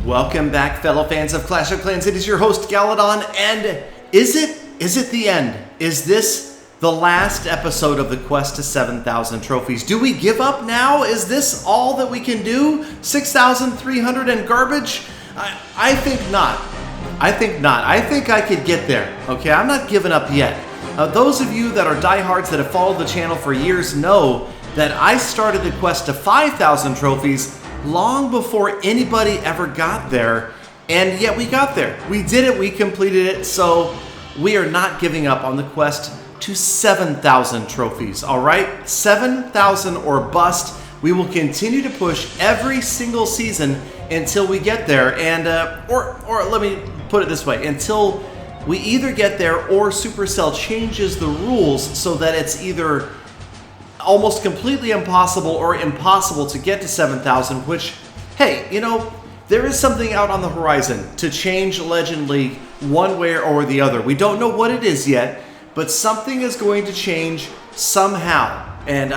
Welcome back, fellow fans of Clash of Clans. It is your host, Galadon, and is it the end? Is this the last episode of the quest to 7,000 trophies? Do we give up now? Is this all that we can do? 6,300 and garbage? I think not. I think not. I think I could get there. Okay, I'm not giving up yet. Those of you that are diehards that have followed the channel for years know that I started the quest to 5,000 trophies long before anybody ever got there, and yet we got there. We did it, we completed it, so we are not giving up on the quest to 7,000 trophies, all right? 7,000 or bust. We will continue to push every single season until we get there, and or let me put it this way, until we either get there or Supercell changes the rules so that it's either almost completely impossible or impossible to get to 7,000, which, hey, you know, there is something out on the horizon to change Legend League one way or the other. We don't know what it is yet, but something is going to change somehow, and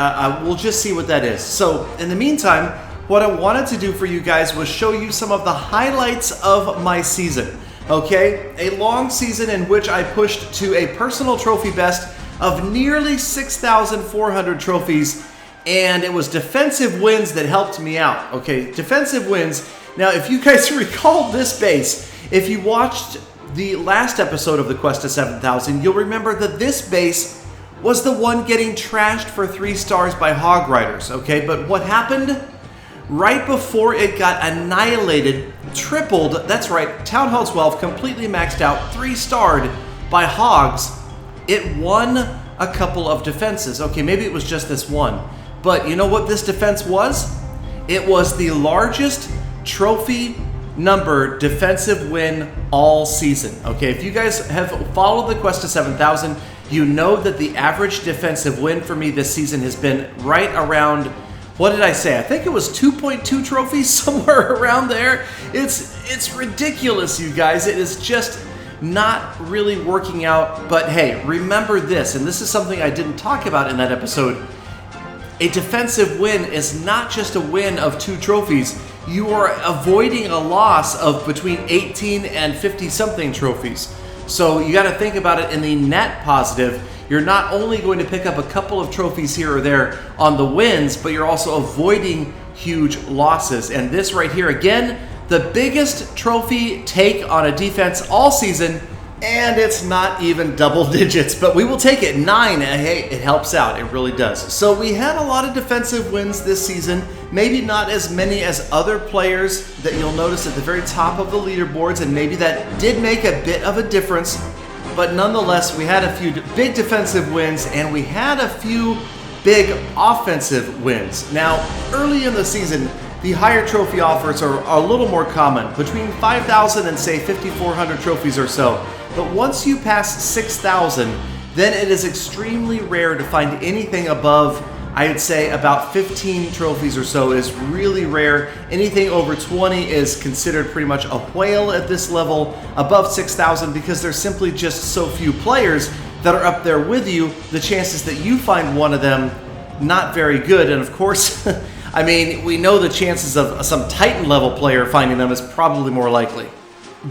we'll just see what that is. So in the meantime, what I wanted to do for you guys was show you some of the highlights of my season, okay? A long season in which I pushed to a personal trophy best of nearly 6,400 trophies, and it was defensive wins that helped me out, okay? Defensive wins. Now, if you guys recall this base, if you watched the last episode of the Quest to 7,000, you'll remember that this base was the one getting trashed for 3 stars by Hog Riders, okay? But what happened? Right before it got annihilated, tripled, that's right, Town Hall 12, completely maxed out, 3-starred by Hogs, it won a couple of defenses. Okay, maybe it was just this one. But you know what this defense was? It was the largest trophy number defensive win all season. Okay, if you guys have followed the quest to 7,000, you know that the average defensive win for me this season has been right around, what did I say? I think it was 2.2 trophies, somewhere around there. It's ridiculous, you guys. It is just not really working out. But hey, remember this, and this is something I didn't talk about in that episode. A defensive win is not just a win of 2 trophies. You are avoiding a loss of between 18 and 50 something trophies. So you got to think about it in the net positive. You're not only going to pick up a couple of trophies here or there on the wins, but you're also avoiding huge losses. And this right here, again, the biggest trophy take on a defense all season, and it's not even double digits, but we will take it. 9, hey, it helps out, it really does. So we had a lot of defensive wins this season, maybe not as many as other players that you'll notice at the very top of the leaderboards, and maybe that did make a bit of a difference, but nonetheless, we had a few big defensive wins, and we had a few big offensive wins. Now, early in the season, the higher trophy offers are a little more common, between 5,000 and say 5,400 trophies or so. But once you pass 6,000, then it is extremely rare to find anything above, I would say about 15 trophies or so is really rare. Anything over 20 is considered pretty much a whale at this level, above 6,000, because there's simply just so few players that are up there with you. The chances that you find one of them, not very good. And of course, I mean, we know the chances of some Titan level player finding them is probably more likely.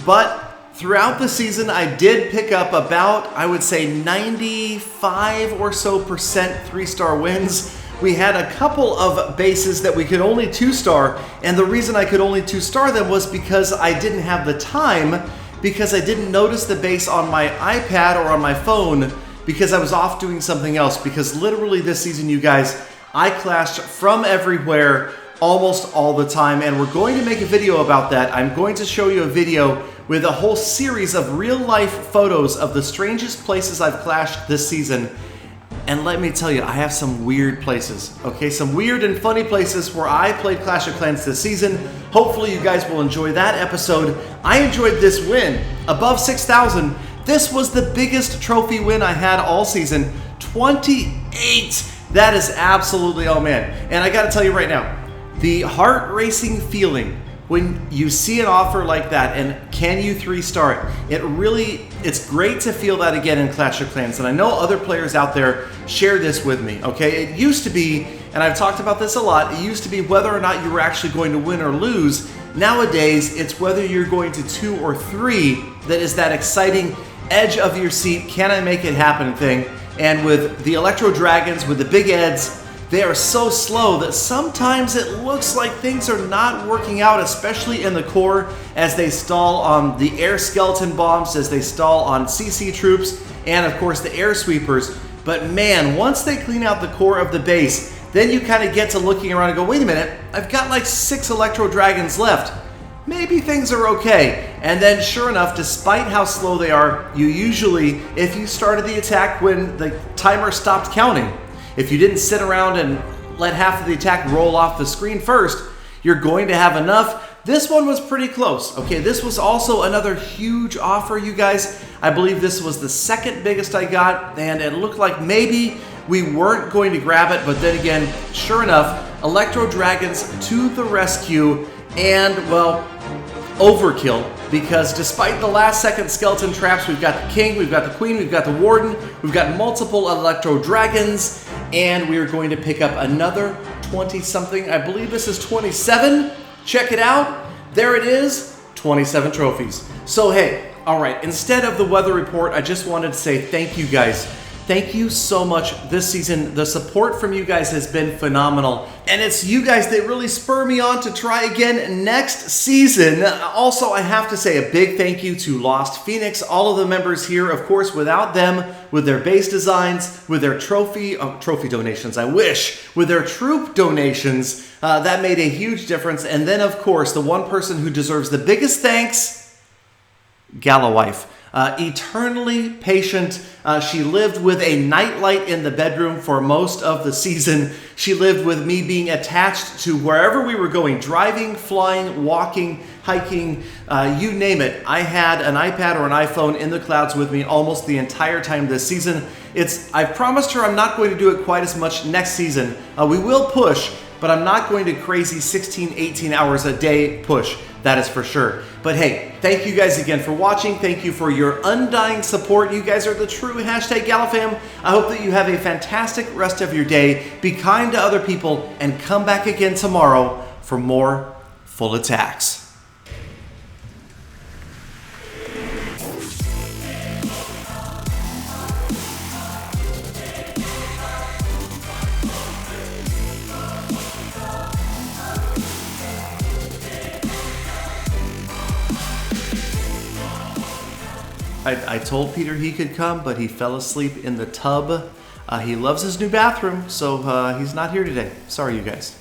But throughout the season, I did pick up about, I would say, 95 or so percent 3-star wins. We had a couple of bases that we could only 2-star, and the reason I could only 2-star them was because I didn't have the time, because I didn't notice the base on my iPad or on my phone, because I was off doing something else. Because literally this season, you guys, I clashed from everywhere almost all the time, and we're going to make a video about that. I'm going to show you a video with a whole series of real-life photos of the strangest places I've clashed this season. And let me tell you, I have some weird places, okay? Some weird and funny places where I played Clash of Clans this season. Hopefully you guys will enjoy that episode. I enjoyed this win, above 6,000. This was the biggest trophy win I had all season, 28. That is absolutely, oh man. And I gotta tell you right now, the heart racing feeling when you see an offer like that and can you 3-star it, it's great to feel that again in Clash of Clans. And I know other players out there share this with me, okay? It used to be, and I've talked about this a lot, it used to be whether or not you were actually going to win or lose Nowadays, it's whether you're going to 2 or 3 that is that exciting edge of your seat, can I make it happen thing. And with the Electro Dragons, with the Big Eds, they are so slow that sometimes it looks like things are not working out, especially in the core as they stall on the air skeleton bombs, as they stall on CC troops, and of course the air sweepers. But man, once they clean out the core of the base, then you kind of get to looking around and go, wait a minute, I've got like 6 Electro Dragons left. Maybe things are okay. And then sure enough, despite how slow they are, you usually, if you started the attack when the timer stopped counting, if you didn't sit around and let half of the attack roll off the screen first, you're going to have enough. This one was pretty close. Okay, this was also another huge offer, you guys. I believe this was the second biggest I got, and it looked like maybe we weren't going to grab it, but then again, sure enough, Electro Dragons to the rescue, and well, overkill, because despite the last second skeleton traps, we've got the King, we've got the Queen, we've got the Warden, we've got multiple Electro Dragons, and we are going to pick up another 20-something. I believe this is 27. Check it out. There it is, 27 trophies. So hey, all right, instead of the weather report, I just wanted to say thank you guys. Thank you so much this season. The support from you guys has been phenomenal. And it's you guys that really spur me on to try again next season. Also, I have to say a big thank you to Lost Phoenix, all of the members here. Of course, without them, with their base designs, with their trophy donations, I wish, with their troop donations, that made a huge difference. And then, of course, the one person who deserves the biggest thanks, Galawife. Eternally patient. She lived with a nightlight in the bedroom for most of the season. She lived with me being attached to wherever we were going, driving, flying, walking, hiking, you name it. I had an iPad or an iPhone in the clouds with me almost the entire time this season. I've promised her I'm not going to do it quite as much next season. We will push, but I'm not going to crazy 16, 18 hours a day push. That is for sure. But hey, thank you guys again for watching. Thank you for your undying support. You guys are the true #GalaFam. I hope that you have a fantastic rest of your day. Be kind to other people and come back again tomorrow for more full attacks. I told Peter he could come, but he fell asleep in the tub. He loves his new bathroom, so he's not here today. Sorry, you guys.